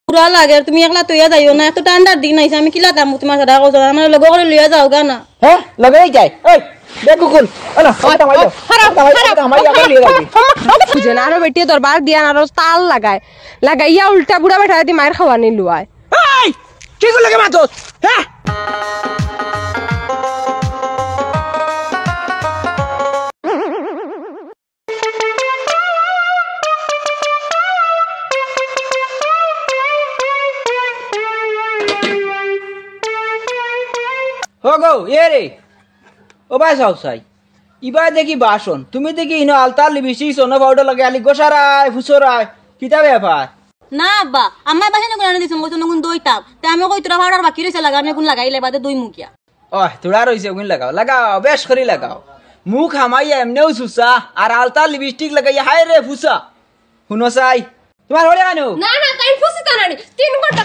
পুরা লাগে তুমি একলা তুইয়া যাইও না, এত ঠান্ডার দিন আইছে আমি কিলা দাম তোমার সাথে কইছো আমার লগে করে লইয়া যাও গা না। হ্যাঁ লগেই যায়। ওই দেখো কোন আলা বুঝে না আরো বেটিয়ে দরবার দিয়া আরো তাল লাগাইয়া উল্টা বুড়া বেঠা দি মায়ের খাওয়া নি লুয়ায়। এই কি করে লাগে মাতস? হ্যাঁ গো এ রে ও ভাই সাউসাই ইবা দেখি বাসন তুমি দেখি ইনো আলতার লিপস্টিক সোনা পাউডার লাগে আলি গোসারায় ফুসরায় কিতা ব্যাপার? না আব্বা আমার বাসনে কোন আনি দিছ কইতো নগুন দইতাম তে আমি কই তোরা পাউডার বাকি রইছে লাগা আমি কোন লাগাইলে বাদে দুই মুখিয়া। ওহ তোরা রইছে কোন লাগাও লাগাও বেশ করে লাগাও মুখ হামাইয়া এমনেও সুসা আর আলতার লিপস্টিক লাগাইয়া হায় রে ফুসা শুনো সাই তোমার হলে কেন? না না তাই ফুসিতা নানি 3 ঘন্টা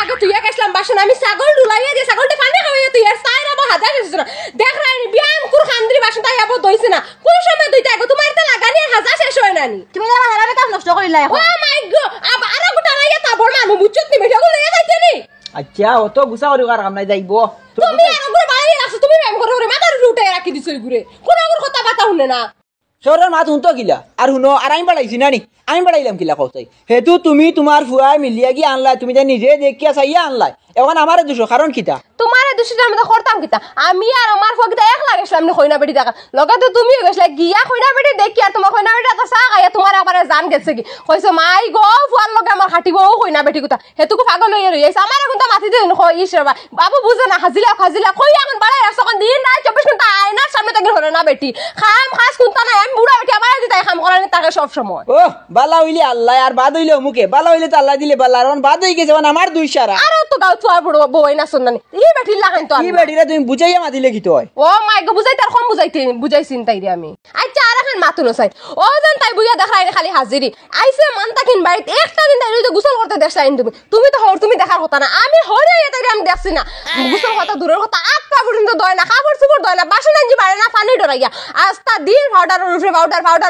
আগে তুই গেছলাম বাসন আমি ছাগল ডুলাইয়া দিয়ে ছাগলটা পানি খাওয়াইয়া তুই আর সাই রাবো হাজার শেষ না দেখ রানি বিয়ান কুর খান্দ্রি বাসন তাই আবো দইছে না কোন সময় দইতা আগে তোমার তো লাগানি হাজার শেষ হয় নানি তুমি আমার হারাবে কাম নষ্ট করিলা এখন। ও মাই গড আবার গোটা লাইয়া তাবর মানু বুঝছত নি বেটা গুলো লইয়া যাইতে নি। আচ্ছা অত গুসা করি কার কাম নাই যাইবো তুমি আর গুলো বাইরে রাখছো তুমি ব্যায়াম করে মাথার উঠে রাখি দিছই ঘুরে কোন আগর কথা বাতা শুনে না সরের মাত হুনতো কিলা আর হুনো আর আমি বাড়াইছি নানি আমি বাড়াইলাম কিলা কৌসাই হেতু তুমি তোমার ফুয়ায় মিলিয়া গিয়ে আনলাই তুমি যে নিজে দেখিয়া চাইয়া আনলাই এখন আমার দুশো কারণ কিতা তোমারে দুশোটার মধ্যে করতাম কিতা আমি আর আমার ফকিতা এক লাগেছিলাম না কইনা বেটি দেখা লগাতে তুমিও গেছলা গিয়া কইনা বেটি দেখি আর তোমার কইনা বেটি তো চা খাইয়া তোমার আবার জান গেছে কি কইছো মাই গো ফুয়ার লগে আমার হাঁটিব কইনা বেটি কথা হেতুকু পাগল হইয়া রইছে আমার এখন তো মাথি দেই কই ইসরা বাবু বুঝে না হাজিলা কই এখন বাড়াই রাখছ কোন দিন রাত 24 ঘন্টা আয়নার সামনে থেকে ধরে না বেটি খাম খাস কোনটা না আমি বুড়া বেটি আমার দিতাই খাম করানি তাকে সব সময় ও বালা হইলে আল্লাহ আর বাদ হইলে মুখে বালা হইলে তো আল্লাহ দিলে বালা আর বাদ হই গেছে আমার দুই সারা আর তো গাও চুয়ার বুড়ো বই না শুননানি ই বেটি লাগাইন তো কি বেটিরা তুমি বুঝাইয়া মাতিলে কি তো হয়? ও মাই গো বুঝাই তার কম বুঝাইছিন তাই রে আমি আচ্ছা আর এখন মাতুন চাই ও যেন তাই বুইয়া দেখাই খালি হাজিরি আইছে মানতা কিন বাড়িতে একটা দিন তাই তো গোসল করতে দেখছাইন তুমি তো তুমি দেখার কথা না আমি হরে তাই আমি দেখছি না গোসল কথা দূরের কথা আটটা পর্যন্ত দয় না কাপড় চোপড় দয় না বাসন আনজি পারে না পানি ডরাইয়া আস্তা দিন পাউডার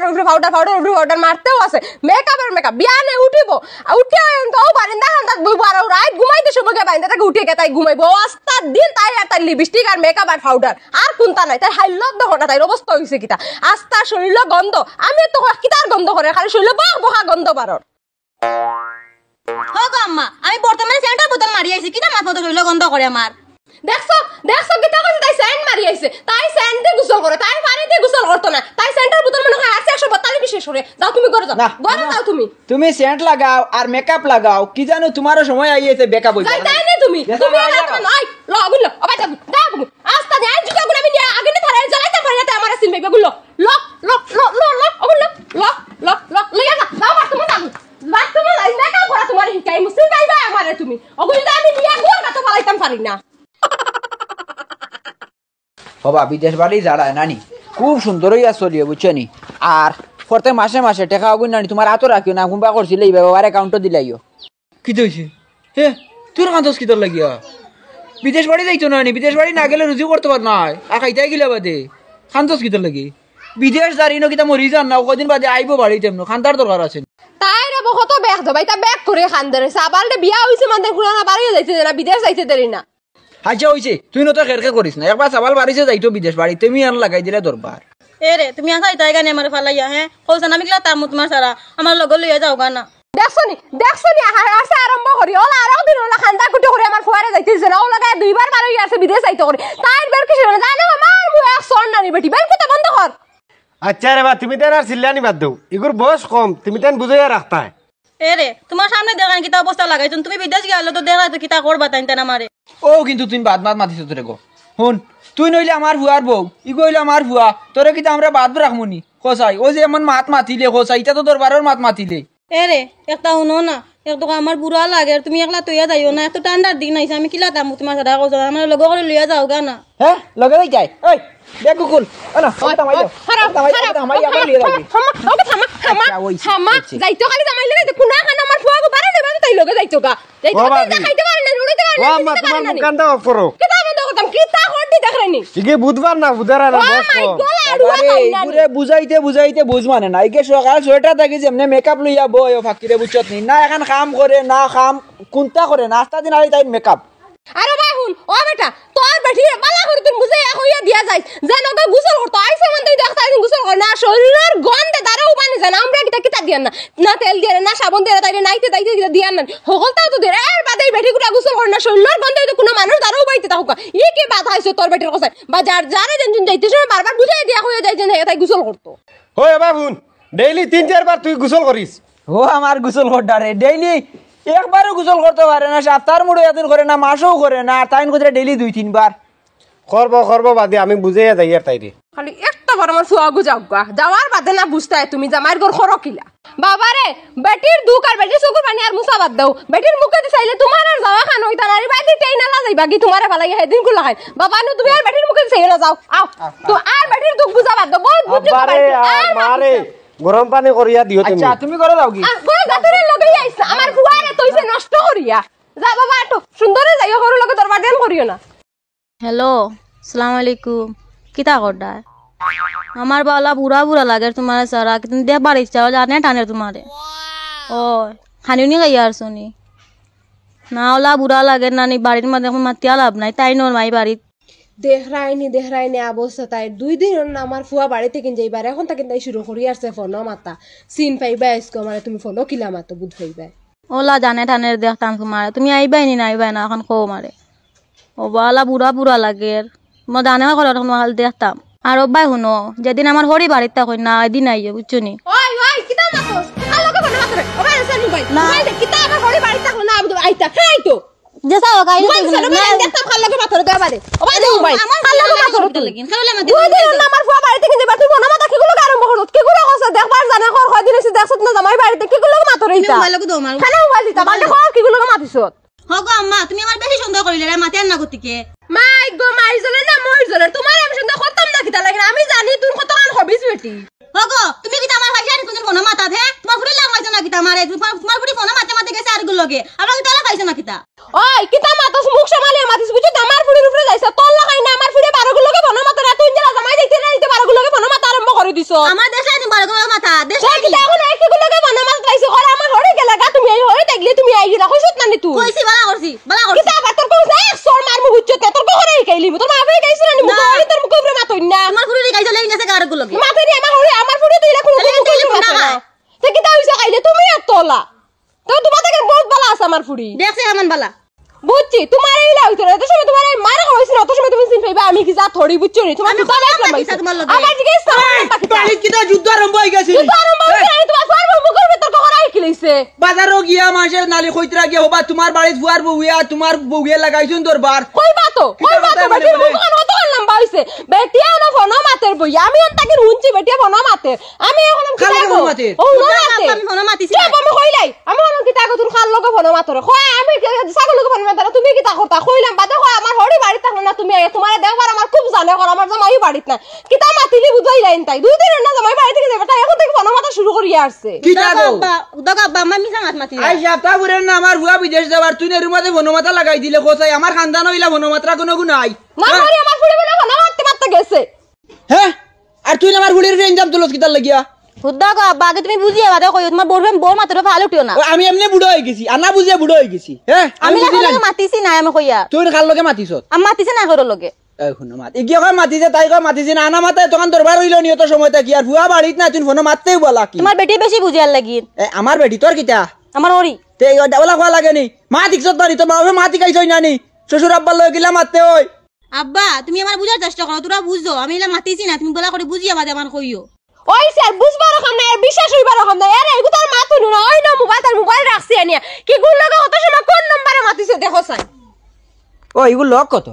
উপরে পাউডার মারতেও আছে মেকআপের মেকআপ বিয়ানে উঠিব উঠে তো বারিন্দা হান্দাত বইব আর রাত ঘুমাইতে সবকে বাইন্দা তাকে উঠে গে তাই ঘুমাইবো আস্তা দিন তাই আর তাই লিপস্টিক আর মেকআপ আর পাউডার আর কোনটা নাই তাই হাইলত দেখোনা তাই অবস্থা হইছে কিতা আস্তা শরীর গন্ধ আমি তো কিতার গন্ধ করে খালি শরীর বহা গন্ধ বারর হো গো আম্মা আমি বর্তমানে সেন্টার বোতল মারি আইছি কিনা মাথা তো হইলো গন্ধ করে আমার। দেখছো কিতা কইছে তাই সেন্ট মারি আইছে তাই সেন্ট দিয়ে গোসল করে তাই পানিতে গোসল করতো না তাই সেন্টার বোতল মনে হয় আছে 142 বিশেষ করে যাও তুমি ঘরে যাও ঘরে যাও তুমি সেন্ট লাগাও আর মেকআপ লাগাও কি জানো তোমারও সময় আইছে বেকআপ হইছে তাই না তুমি নয় লগুল আবার দাও আস্তা দে আজ জুতা গুলো আমি আগে না ধরে জ্বালাইতে পারি না আমার সিন বেবে গুলো লক ওগুলো লক লইয়া যাও তুমি তুমি মেকআপ করা তোমার হিকাই মুসিল গাইবা আমারে তুমি ওগুলো আমি নিয়ে গোর কাছে ফালাইতাম পারি না। হবা বিদেশ বাড়ি যাড়ায় নানি খুব সুন্দর হইয়া চলিয়ে বুঝছনি আর প্রত্যেক মাসে মাসে টাকা আগুন নানি তোমার হাতও রাখিও না গুম্বা করছিলে এই বাবার অ্যাকাউন্টও দিলাইও কি হইছে হে তোর কান্দস কি তোর লাগিয়া বিদেশ বাড়ি যাইতো নানি বিদেশ বাড়ি না গেলে রুজু করতে পার না আর খাইতাই গিলা বাদে কান্দস কি তোর লাগি বিদেশ যারিনো কিতা মরি যান না কদিন বাদে আইবো বাড়ি তেমন খান্দার দরকার আছে তাই রে বহুত ব্যাগ দবাই তা ব্যাগ করে খান্দারে সাবালতে বিয়া হইছে মানে পুরানা বাড়ি যাইতে না বিদেশ যাইতে দেরি না আচ্ছা হইছে তুই নতো খেরকে করিস না একবার সাবাল বাড়িছে যাইতো বিদেশ বাড়ি তুমি আর লাগাই দিলে দরবার এ রে তুমি আসাই তাই গানে আমার ফালাইয়া হ্যাঁ কইছান আমি কিলা তার তোমার সারা আমার লগে লইয়া যাও গা না দেখছনি আসে আরম্ভ করি ওলা আর দিন ওলা খান্দা কুটি করে আমার ফুয়ারে যাইতেছে না ওলা গায় দুইবার বার হই আছে বিদেশ যাইতে করে তাই বের কিছু না জানো আমার মুয়া সর নানি বেটি বের কথা বন্ধ কর। আচ্ছা রে বা তুমি তেন আর চিল্লানি বাদ দাও ইগুর বয়স কম তুমি তেন বুঝাইয়া রাখতা এ রে তোমার সামনে দেখান কিতা অবস্থা লাগাইছুন তুমি বিদেশ গেলে তো দেখাই তো কিতা করবা তাই না আমারে ও কিন্তু তুই বাদ মাতিছ তোরে গো হুন তুই নইলে আমার ভুয়ার বউ ইগো হইলে আমার ভুয়া তোরে কিন্তু আমরা বাদ রাখমুনি কসাই ও যে এমন মাত মাতিলে কসাই এটা তো দরবারের মাত মাতিলে এ রে একটা শুনো না একটু আমার বুড়া লাগে তুমি একলা তুইয়া যাইও না এত ঠান্ডার দিন আইছে আমি কিলা দাম তোমার সাথে কইছো আমার লগে করে লইয়া যাও গা না। হ্যাঁ লগে যাই ওই দেখো কোন আনা যাইতো খালি জামাইলে যাইতো কোনা খানা আমার ফুয়াগো বারে দেবা তাই লগে যাইতো গা যাইতো খাইতে পারে না উড়িতে পারে না ও আম্মা তোমার মুখ কান্দা অফ করো কিতা বন্ধ করতাম কিতা করতে দেখরানি ইগে বুধবার না বুধারা না বস আড়ুয়া কাইনা পুরে বুঝাইতে বুঝাইতে বুঝ মানে না ইকে সকাল 6টা থেকে যেমনে মেকআপ লইয়া বয় ফাকিরে বুঝছত নি না এখন কাম করে না কাম কোনটা করে নাস্তা দিন আই তাই মেকআপ আরে ভাই হুন ও বেটা তোর বেটি বালা করে তুই বুঝে হইয়া দিয়া যাই যেন ওকে গোসল করতে আইছে মন তুই দেখতা দিন গোসল কর না শরীরের গন্ধে দাঁড়াও মানে জানা আমরা কিতা দিয়ান না না তেল দিয়ে না সাবান দিয়ে তাইরে নাইতে তাইতে দিয়ান না হগলটাও তো দে আর বাদে বেটি গুলা গোসল কর না শরীরের গন্ধে তো কোনো মানুষ দাঁড়াও বাইতে তাহুকা ই কি বাধা আইছে তোর বেটির কথা বা যার যারে যেন যাইতে সময় বারবার বুঝাই দিয়া হইয়া যাই যে তাই গোসল করতো হয় বাবুন ডেইলি 3-4 বার তুই গোসল করিস ও আমার গোসল করডারে ডেইলি একবারও গোসল করতে পারে না সপ্তাহের মুড়ে একদিন করে না মাসও করে না আর তাইন করে ডেইলি 2-3 বার করব বাদে আমি বুঝাইয়া যাই আর তাইরে খালি একটা বার আমার ফুয়া বুঝাও গা যাওয়ার বাদে না বুঝতাই তুমি জামাইর ঘর খরকিলা বাবারে বেটির দুঃখ আর বেটির চকুর পানি আর মুসা বাদ দাও বেটির মুখে চাইলে তোমার আর যাওয়া খান হইতা না বাইরে টাই না যাইবা কি তোমারে ভালাই হেদিন কুলা খাই বাবা নু তুমি আর বেটির মুখে চাইলে যাও আও তো আর বেটির দুঃখ বুঝা বাদ দাও বহুত বুঝছো আরে আর মারে গরম পানি করিয়া দিও তুমি আচ্ছা তুমি করে দাও কি বল গাতরে লগেই আইছ আমার ফুয়ারে তইছে নষ্ট করিয়া যা বাবা একটু সুন্দরে যাইও হরু লগে দরবার দেন করিও না হ্যালো আসসালামু আলাইকুম কিতা করডা আমার বালা বুড়া বুড়া লাগে তোমারে সারা কিন্তু দেখ বাড়ি চাও জানে টানে তোমারে ও খানিউনি গাইয়া আর শুনি না ওলা বুড়া লাগে নানি বাড়ির মধ্যে এখন মাতিয়া লাভ নাই তাই নোর মাই বাড়িত দেহরাইনি অবস্থা তাই 2 দিন না আমার ফুয়া বাড়িতে কিন যাইবার এখন তাকে তাই শুরু করি আসছে ফোন মাতা সিন পাইবা আজকে মানে তুমি ফোন কিলা মাতো বুঝ পাইবা ওলা জানে টানের দেখতাম তোমারে তুমি আইবাই নি নাইবাই না এখন কও মারে ও বালা বুড়া বুড়া লাগে মই জানে করে তখন হাল দেখতাম আর অব্বাই শুনো যেদিন আমার হরি বাড়িতে তখন না এদিন আইয়ে বুঝছো নি ওই কিতা মাতো আলোকে ফোন মাতরে ওবা এসে মোবাইল মোবাইল কিতা আমার হরি বাড়িতে তখন না আইতা খাই তো যে সাও গাইলে দেখতাম খাল লাগে মাতরে দেবা দে ওবা দে মোবাইল আমার খাল লাগে মাতরে তো লাগিন খাওলে মা দুই দিন আমার ফুয়া বাড়িতে কিন যাইবার তুই ফোন মাতা কিগুলো আরম্ভ করত কিগুলো কইছ দেখবার জানা কর হয় দিন এসে দেখছত না জামাই বাড়িতে কিগুলো মাতরে ইতা মোবাইল লাগু দাও মার খানা মোবাইল দিতা বাড়ি কর কিগুলো মাতিছত হগো আম্মা তুমি আমার বেশি সুন্দর করিলে রে মাতে না গতিকে মাই গো মাই জলে না মই জলে তোমার আমি সুন্দর খতম না কিতা লাগে আমি জানি তুই কতখান হবিস বেটি হগো তুমি কি আমার ভাইসা কোন ফোন মাতা হে তোমার ফুরি লাগাইছো না কিতা মারে তোমার ফুরি ফোন মাতে মাতে গেছে আর গুলো লগে আমরা কি তালা খাইছো না কিতা ওই কিতা মাতাস মুখ সামালে মাতিস বুঝছো আমার ফুরির উপরে যাইছে তোর লাগাই না আমার ফুরি 12 গুলো লগে ফোন মাতা না তুই জেলা জামাই দিতে না দিতে 12 গুলো লগে ফোন মাতা আরম্ভ করে দিছো আমার দেশে নি বারো গুলো মাথা দেশে সে কিতা এখন এক গুলো লগে ফোন মাতা লাইছে আর আমার হরে গেলা গা তুমি এই হরে দেখলে তুমি আই গিলা কইছত না নি তুই কইছি বালা করছি কিতা আবার তোর কইছ না সর মারমু বুঝছো তে তোর হরে গাইলি তোর মা আবার গাইছ না নি মুখ হরে তোর মুখ উপরে মাতই না আমার ফুরি গাইছো লাগি গেছে আর গুলো লগে মাথা নি আমার ফুরি তুই এখন তে কিতা হইছে গাইলে তুমি আর তোলা তো তোমার থেকে বহুত ভালো আছে আমার ফুরি দেখছে এমন বালা বুঝছি তোমার এই লাইতো এত সময় তোমার এই মারা হইছে না অত সময় তুমি চিন পাইবা আমি কি যা থড়ি বুঝছো নি তোমার তো লাইলাম আমার দিকে বাড়ি কিটা যুদ্ধ আরম্ভ হই গেছে তোমার ফার্ম মুখের ভিতর কখন আই কিলাইছে বাজারও গিয়া মাসে নালি কইতরা গিয়া হবা তোমার বাড়ি ফুয়ার বউয়া তোমার বউয়ে লাগাইছুন দরবার কইবা তো বেটি মুখখান কত লম্বা হইছে বেটিয়া না ফোন মাতের বই আমি অন তাকে হুনছি বেটিয়া ফোন মাতের আমি এখন কি খালে করব ফোন মাতের? ও না আমি ফোন মাতিছি আমি কইলাই আমি এখন কি তাকে তোর খাল লগে ফোন মাতর কই আমি ছাগল লগে ফোন মাতর তুমি কি তা করতা কইলাম বাদে কই আমার হড়ি বাড়ি থাকো না তুমি তোমার দেখবার আমার খুব জানে কর আমার জামাই বাড়িত না কি তা মাতিলি বুঝাই লাইন তাই 2 দিন না জামাই বাড়ি থেকে যাবে তাই এখন থেকে ফোন মাতা শুরু করি আসছে কিটা গো দগা বা মামি সামাত মাতি আই সপ্তাহ ঘুরে না আমার ভুয়া বিদেশ যাবার তুই এর মধ্যে বনমাতা লাগাই দিলে কোথায় আমার খানদান হইলা বনমাত্রা কোনো গুণ নাই না করি আমার ফুড়ি বলে ফোন মারতে গেছে হ্যাঁ আর তুই আমার বুড়ির রেঞ্জাম তুলস কিতার লাগিয়া হুদ্দা গো আব্বা আগে তুমি বুঝিয়ে বাদে কই তোমার বউর মাত্র ভালো উঠিও না ও, আমি এমনি বুড়ো হয়ে গেছি আর না বুঝিয়ে বুড়ো হয়ে গেছি হ্যাঁ আমি বুঝি না না মাতিছি না আমি কইয়া তুই খাল লগে মাতিছ আমি মাতিছি না করো লগে শুনো মাত ইগিয়া কয় মাতিছে তাই কয় মাতিছে না আনা মাথায় তখন দরবার হইল নিয়ত সময় কি আর ভুয়া বাড়িত না তুই ফোন মারতেই বলা কি তোমার বেটি বেশি বুঝিয়ার লাগি আমার বেটি তোর কিতা আমার হরি তে ওলা খোয়া লাগে নি মা দিকছত না নি তোর মা মা দিকাইছই না নি শ্বশুর আব্বার লগে গিলা মারতে ওই আব্বা তুমি আমার বুঝার চেষ্টা করো তোরা বুঝছো আমি এলা মাতিছি না তুমি বলা করে বুঝিয়া বাদে আমার কইও ওই স্যার বুঝবার রকম না বিশ্বাস হইবার রকম না আরে এগু তার মাথা নুন ওই না মোবাইল রাখছি আনিয়া কি গুল লাগা কত সময় কোন নম্বরে মাতিছে দেখো সাই ও এগুলো লক কত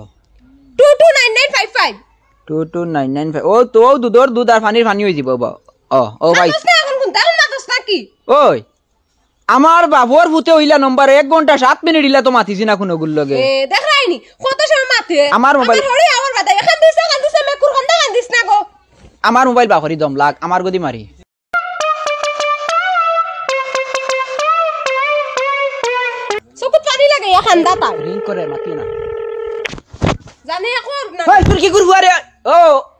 229955 22995 ও তো দুধর দুধ আর পানির পানি হই যাব ও ভাই মাতস না এখন কোন দাও মাতস না কি ওই আমার বাবুর ফুতে হইলা নম্বর 1 ঘন্টা 7 মিনিট ইলা তো মাতিছি না কোনো গুল লগে এ দেখ রাইনি কত সময় মাতে আমার মোবাইল হরি আমার বাদা এখান দিছে মে কুরখান দা দিস না গো আমার মোবাইল বাখরি দম লাগ আমার গদি মারি সকুত পানি লাগে এখান দা তাই রিং করে মাতি না জানি এখন না ভাই তুই কি করবো আরে ও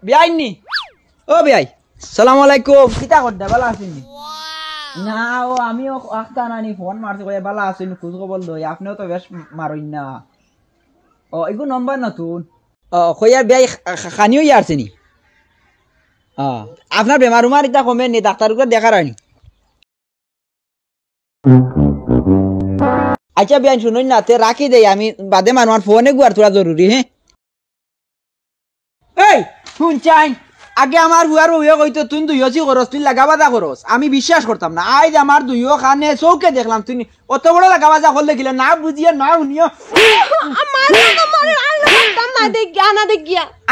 বিয়াইনি ও ভাই সালাম আলাইকুম কিতা করতে ভালো আছেন না ও আমিও আখতা নানি ফোন মারছি কই ভালো আছেন খোঁজ খবর লই আপনিও তো বেশ মারইন না ও এগো নম্বর নতুন ও কইয়ার ভাই খানিও ইয়ারছে নি আপনার বেমার উমার ইতা কমে নি ডাক্তার করে দেখার হয়নি আচ্ছা বিয়ান শুনুন না তে রাখি দেই আমি বাদে মারমার ফোনে গুয়ার তোরা জরুরি হ্যাঁ এই শুন চাই আগে আমার হুয়ার বউয়ে কইতো তুই দুইয়সি করস তুই লাগাবাজা করস আমি বিশ্বাস করতাম না আজ আমার দুইও খানে চৌকে দেখলাম তুই অত বড় লাগাবাজা করলে গেলে না বুঝিয়ে না শুনিও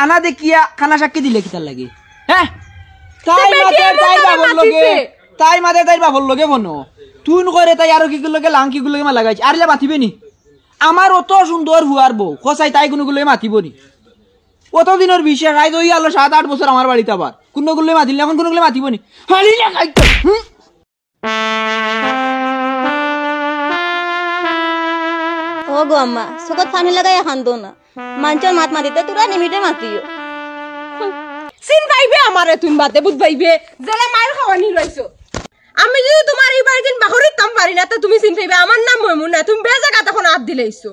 আনা দেখিয়া খানা সাক্ষী দিলে কিতার লাগে হ্যাঁ তাই মাঝে তাই বাবর লগে বনো তুই করে তাই আরো কি লগে লাং কি লগে লাগাইছি আরলে মাতিবে নি আমার অত সুন্দর হুয়ার বউ খসাই তাই কোনো গুলো মাতিব নি কতদিনের বিশ্বাস আই দই আলো 7-8 বছর আমার বাড়িতে আবার কোনগুলো মাতিল এখন কোনগুলো মাতিব নি ও গো আম্মা চকত পানি লাগাই খান্দো না মানুষের মাত মাতিতে তোরা নিমিটে মাতিও সিন পাইবে আমারে তুমি বাদে বুঝ পাইবে যারা মায়ের খাওয়ানি রইছো আমি যদি তোমার এই বাড়িতে বাহরিতাম পারি না তো তুমি সিন পাইবে আমার নাম ময়মুনা তুমি বেজাগা তখন আপ দিলেইছো